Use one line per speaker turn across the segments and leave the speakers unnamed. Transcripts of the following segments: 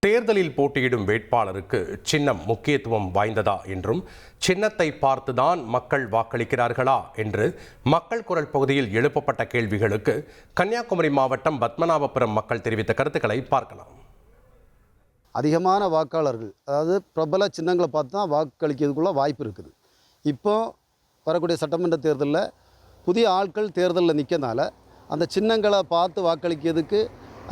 தேர்தலில் போட்டியிடும் வேட்பாளருக்கு சின்னம் முக்கியத்துவம் வாய்ந்ததா என்றும் சின்னத்தை பார்த்துதான் மக்கள் வாக்களிக்கிறார்களா என்று மக்கள் குரல் பகுதியில் எழுப்பப்பட்ட கேள்விகளுக்கு கன்னியாகுமரி மாவட்டம் பத்மநாபபுரம் மக்கள் தெரிவித்த கருத்துக்களை பார்க்கலாம்.
அதிகமான வாக்காளர்கள் அதாவது பிரபல சின்னங்களை பார்த்து தான் வாக்களிக்கிறதுக்குள்ள வாய்ப்பு இருக்குது. இப்போ வரக்கூடிய சட்டமன்ற தேர்தலில் புதிய ஆட்கள் தேர்தலில் நிற்கிறதுனால அந்த சின்னங்களை பார்த்து வாக்களிக்கிறதுக்கு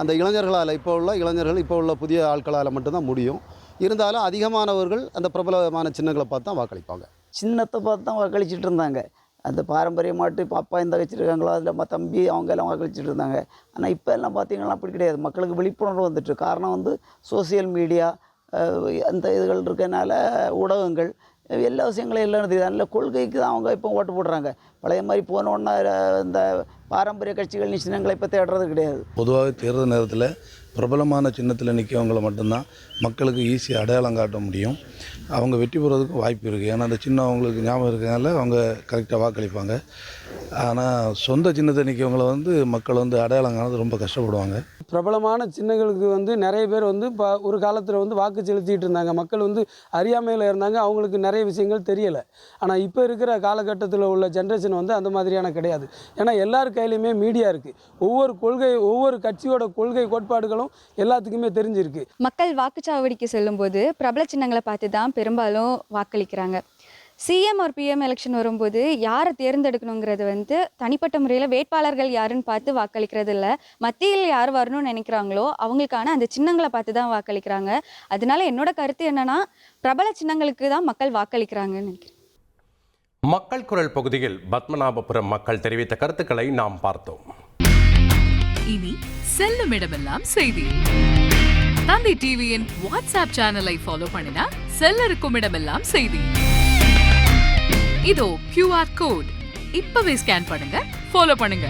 அந்த இளைஞர்களால் இப்போ உள்ள புதிய ஆட்களால் மட்டும்தான் முடியும். இருந்தாலும் அதிகமானவர்கள் அந்த பிரபலமான சின்னங்களை பார்த்து தான் வாக்களிப்பாங்க.
சின்னத்தை பார்த்து தான் வாக்களிச்சுட்டு இருந்தாங்க. அந்த பாரம்பரியமாட்டு இப்போ அப்பா இந்த வச்சுருக்காங்களோ அதில் தம்பி அவங்க எல்லாம் வாக்களிச்சுட்டு இருந்தாங்க. ஆனால் இப்போ எல்லாம் பார்த்திங்கன்னா அப்படி கிடையாது. மக்களுக்கு விழிப்புணர்வு வந்துட்டு. காரணம் சோசியல் மீடியா அந்த இதுகள் இருக்கனால ஊடகங்கள் எல்லா விஷயங்களும் எல்லாம் இருக்குது. அதனால் கொள்கைக்கு தான் அவங்க இப்போ ஓட்டு போடுறாங்க. பழைய மாதிரி போனோன்னா இந்த பாரம்பரிய கட்சிகள் சின்னங்களை இப்போ தேடுறது கிடையாது.
பொதுவாக தேர்தல் நேரத்தில் பிரபலமான சின்னத்தில் நிற்கிறவங்களை மட்டும்தான் மக்களுக்கு ஈஸியாக அடையாளம் காட்ட முடியும். அவங்க வெற்றி பெறுவதற்கும் வாய்ப்பு இருக்குது. ஏன்னா அந்த சின்னம் அவங்களுக்கு ஞாபகம் இருக்கிறதுனால அவங்க கரெக்டாக வாக்களிப்பாங்க. ஆனால் சொந்த சின்னத்தை நிற்கிறவங்களை மக்கள் அடையாளம் காணது ரொம்ப கஷ்டப்படுவாங்க.
பிரபலமான சின்னங்களுக்கு நிறைய பேர் இப்போ ஒரு காலத்தில் வாக்கு செலுத்திட்டு இருந்தாங்க. மக்கள் அறியாமையில் இருந்தாங்க. அவங்களுக்கு நிறைய விஷயங்கள் தெரியலை. ஆனால் இப்போ இருக்கிற காலகட்டத்தில் உள்ள ஜென்ரேஷன் அந்த மாதிரியான கிடையாது. ஏன்னா எல்லார் கையிலையுமே மீடியா இருக்குது. ஒவ்வொரு கட்சியோட கொள்கை கோட்பாடுகளும் எல்லாத்துக்குமே தெரிஞ்சிருக்கு.
மக்கள் வாக்குச்சாவடிக்கு செல்லும்போது பிரபல சின்னங்களை பார்த்து தான் பெரும்பாலும் வாக்களிக்கிறாங்க. சிஎம் ஒரு பிஎம் எலெக்ஷன் வரும்போது யாரை தேர்ந்தெடுக்கணுங்கிறது தனிப்பட்ட முறையில் வேட்பாளர்கள் யாருன்னு பார்த்து வாக்களிக்கிறது இல்லை. மத்தியில் யார் வரணும்னு நினைக்கிறாங்களோ அவங்களுக்கான அந்த சின்னங்களை பார்த்து தான் வாக்களிக்கிறாங்க. அதனால என்னோட கருத்து என்னன்னா, பிரபல சின்னங்களுக்கு தான் மக்கள் வாக்களிக்கிறாங்கன்னு நினைக்கிறேன்.
மக்கள் குரல் பகுதியில் பத்மநாபபுரம் மக்கள் தெரிவித்த கருத்துக்களை நாம் பார்த்தோம்.
இனி செல்லும் இடமெல்லாம் செய்தி. தந்தை டிவியின் வாட்ஸ்அப் சேனலை ஃபாலோ பண்ணினா செல்லருக்கும் இடமெல்லாம் செய்தி. இதோ QR கோட் இப்பவே ஸ்கேன் பண்ணுங்க, ஃபாலோ பண்ணுங்க.